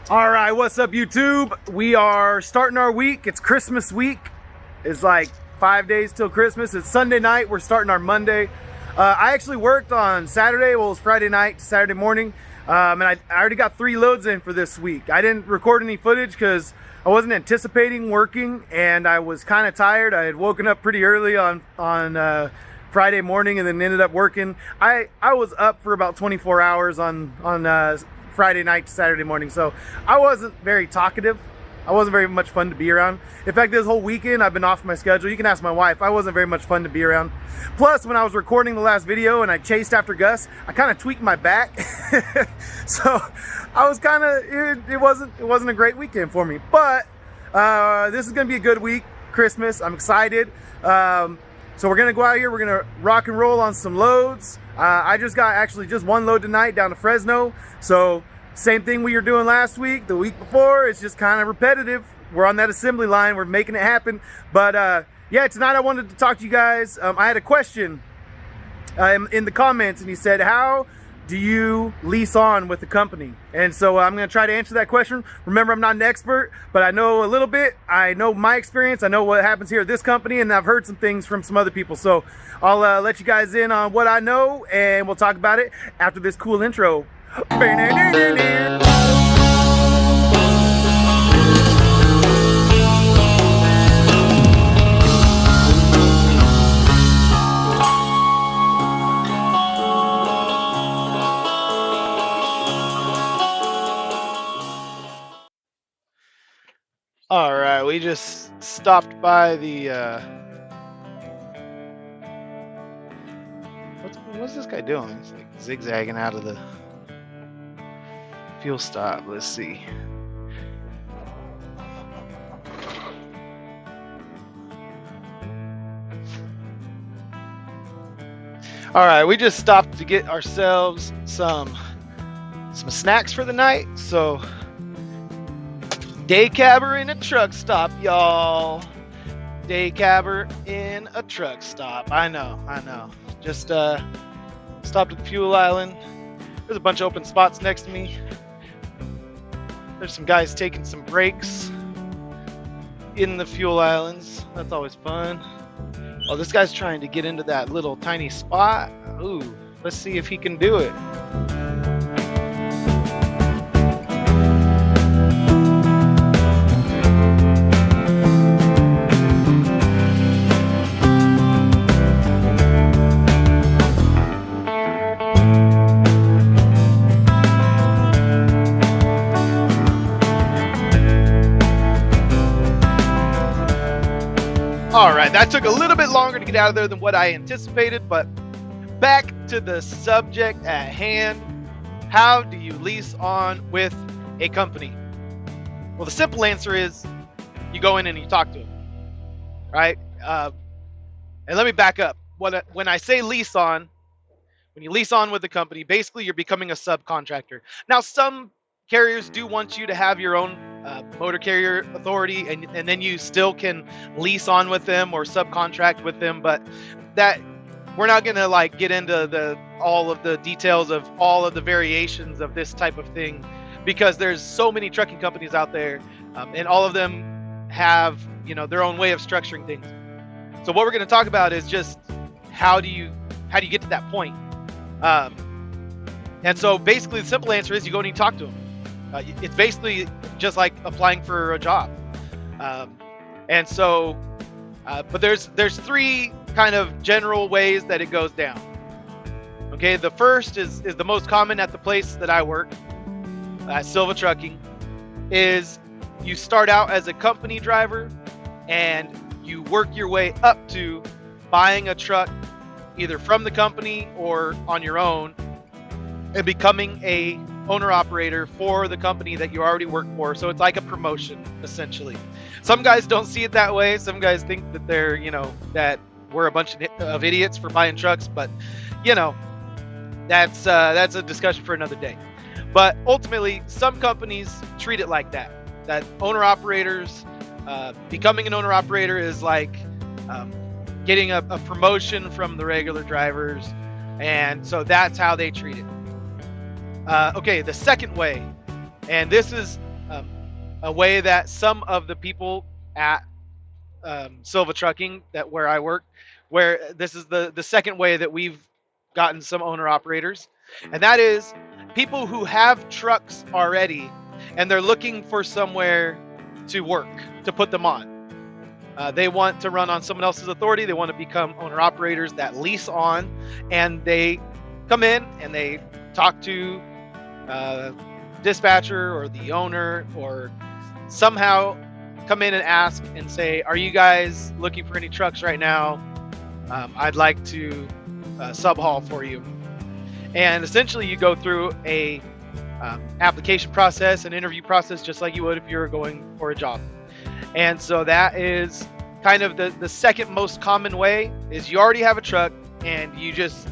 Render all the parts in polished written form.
All right, what's up, YouTube? We are starting our week. It's Christmas week. It's like 5 days till Christmas. It's Sunday night. We're starting our Monday. I actually worked on Saturday. Well, it was Friday night to Saturday morning. And I already got 3 loads in for this week. I didn't record any footage because I wasn't anticipating working, and I was kind of tired. I had woken up pretty early on Friday morning and then ended up working. I was up for about 24 hours on Friday night to Saturday morning, so I wasn't very talkative. I wasn't very much fun to be around. In fact, this whole weekend I've been off my schedule. You can ask my wife. I wasn't very much fun to be around. Plus, when I was recording the last video and I chased after Gus, I kind of tweaked my back. So I was kind of, it wasn't a great weekend for me. But this is gonna be a good week, Christmas. I'm excited. So we're gonna go out here, we're gonna rock and roll on some loads. I just got actually just 1 load tonight down to Fresno. So same thing we were doing last week, the week before. It's just kind of repetitive. We're on that assembly line, we're making it happen. But yeah, tonight I wanted to talk to you guys. I had a question in the comments, and he said, how do you lease on with the company? And so I'm going to try to answer that question. Remember, I'm not an expert, but I know a little bit. I know my experience. I know what happens here at this company, and I've heard some things from some other people. So I'll let you guys in on what I know, and we'll talk about it after this cool intro. All right, we just stopped by the what's this guy doing? He's like zigzagging out of the fuel stop. Let's see. All right, we just stopped to get ourselves some snacks for the night. So day cabber in a truck stop, y'all. Day cabber in a truck stop. I know. Just stopped at the fuel island. There's a bunch of open spots next to me. There's some guys taking some breaks in the fuel islands. That's always fun. Oh, this guy's trying to get into that little tiny spot. Ooh, let's see if he can do it. All right, that took a little bit longer to get out of there than what I anticipated, but back to the subject at hand. How do you lease on with a company? Well, the simple answer is you go in and you talk to them, right? And let me back up. When I say lease on, when you lease on with a company, basically you're becoming a subcontractor. Now, some carriers do want you to have your own motor carrier authority, and then you still can lease on with them or subcontract with them, but that we're not going to like get into all of the details of all of the variations of this type of thing, because there's so many trucking companies out there, and all of them have their own way of structuring things. So what we're going to talk about is just how do you get to that point. And so basically the simple answer is you go and you talk to them. It's basically just like applying for a job. And so, but there's 3 kind of general ways that it goes down. Okay, the first is the most common at the place that I work, at Silva Trucking, is you start out as a company driver and you work your way up to buying a truck either from the company or on your own and becoming a owner-operator for the company that you already work for. So it's like a promotion, essentially. Some guys don't see it that way. Some guys think that they're, that we're a bunch of idiots for buying trucks, but, that's a discussion for another day. But ultimately, some companies treat it like that owner-operators, becoming an owner-operator is like getting a promotion from the regular drivers, and so that's how they treat it. Okay, the second way, and this is a way that some of the people at Silva Trucking, that where I work, where this is the second way that we've gotten some owner operators, and that is people who have trucks already and they're looking for somewhere to work, to put them on. They want to run on someone else's authority. They want to become owner operators that lease on, and they come in and they talk to dispatcher or the owner, or somehow come in and ask and say, are you guys looking for any trucks right now? I'd like to sub haul for you. And essentially you go through a application process, an interview process, just like you would if you were going for a job. And so that is kind of the second most common way, is you already have a truck and you just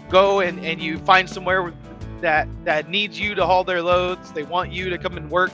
go and you find somewhere that needs you to haul their loads. They want you to come and work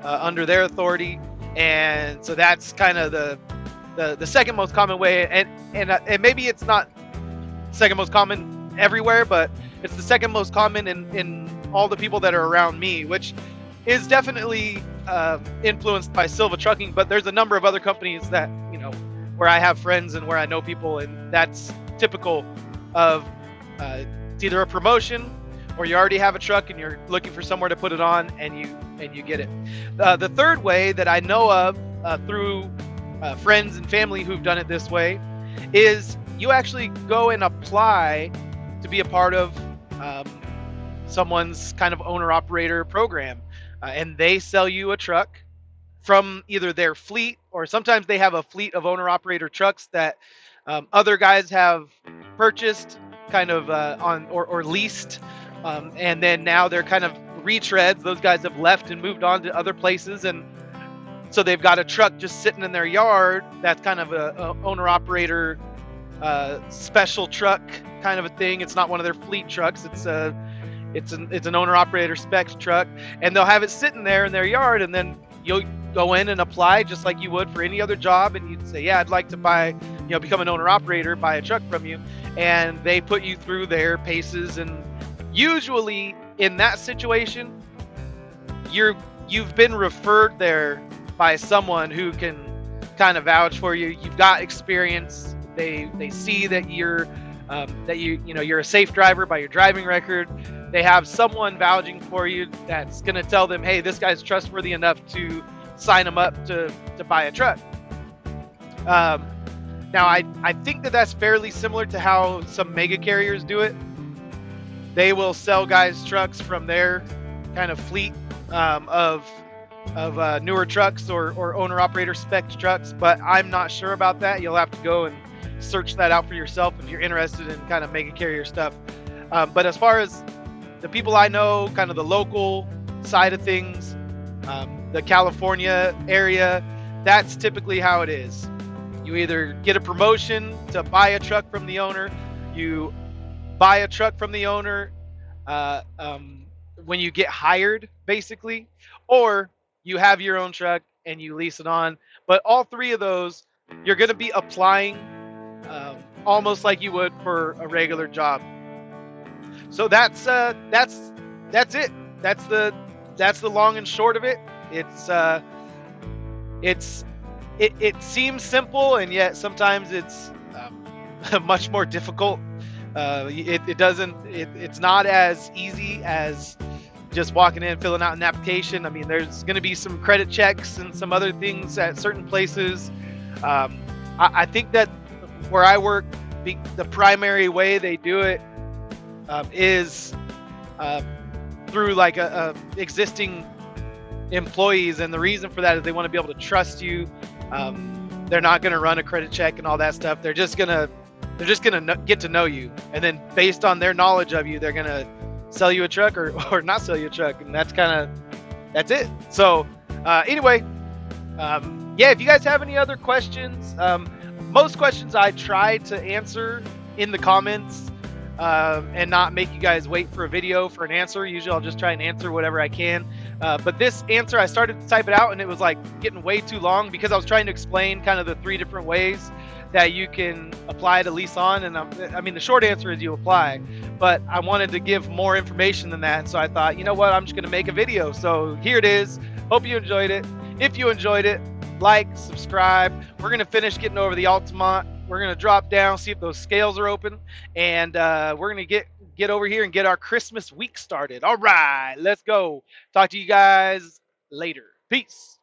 under their authority. And so that's kind of the second most common way. And maybe it's not second most common everywhere, but it's the second most common in all the people that are around me, which is definitely influenced by Silva Trucking. But there's a number of other companies that, you know, where I have friends and where I know people, and that's typical of it's either a promotion or you already have a truck and you're looking for somewhere to put it on, and you get it. The third way that I know of through friends and family who've done it this way is you actually go and apply to be a part of someone's kind of owner operator program, and they sell you a truck from either their fleet, or sometimes they have a fleet of owner operator trucks that other guys have purchased kind of on or leased, and then now they're kind of retreads. Those guys have left and moved on to other places, and so they've got a truck just sitting in their yard that's kind of a owner operator special truck kind of a thing. It's not one of their fleet trucks. It's an owner operator spec truck, and they'll have it sitting there in their yard, and then you'll go in and apply just like you would for any other job, and you'd say, yeah, I'd like to become an owner operator, buy a truck from you, and they put you through their paces. And usually in that situation, you've been referred there by someone who can kind of vouch for you. You've got experience. They see that you're a safe driver by your driving record. They have someone vouching for you that's going to tell them, hey, this guy's trustworthy enough to sign him up to buy a truck. Now, I think that's fairly similar to how some mega carriers do it. They will sell guys trucks from their kind of fleet of newer trucks or owner-operator spec trucks, but I'm not sure about that. You'll have to go and search that out for yourself if you're interested in kind of mega carrier stuff. But as far as the people I know, kind of the local side of things, the California area, that's typically how it is. You either get a promotion to buy a truck from the owner, you buy a truck from the owner when you get hired, basically, or you have your own truck and you lease it on. But all three of those, you're going to be applying almost like you would for a regular job. So that's it. That's the long and short of it. It seems simple, and yet sometimes it's much more difficult. It's not as easy as just walking in, filling out an application. I mean, there's going to be some credit checks and some other things at certain places. I think that where I work, the primary way they do it is through like a existing employees, and the reason for that is they want to be able to trust you. They're not going to run a credit check and all that stuff. They're just gonna get to know you, and then based on their knowledge of you, they're gonna sell you a truck or not sell you a truck, and that's it. So anyway, yeah, if you guys have any other questions, most questions I try to answer in the comments and not make you guys wait for a video for an answer. Usually I'll just try and answer whatever I can. But this answer, I started to type it out and it was like getting way too long because I was trying to explain kind of the three different ways that you can apply to lease on. And I mean, the short answer is you apply, but I wanted to give more information than that. So I thought, you know what, I'm just going to make a video. So here it is. Hope you enjoyed it. If you enjoyed it, like, subscribe. We're going to finish getting over the Altamont. We're going to drop down, see if those scales are open, and we're going to get over here and get our Christmas week started. All right, let's go. Talk to you guys later. Peace.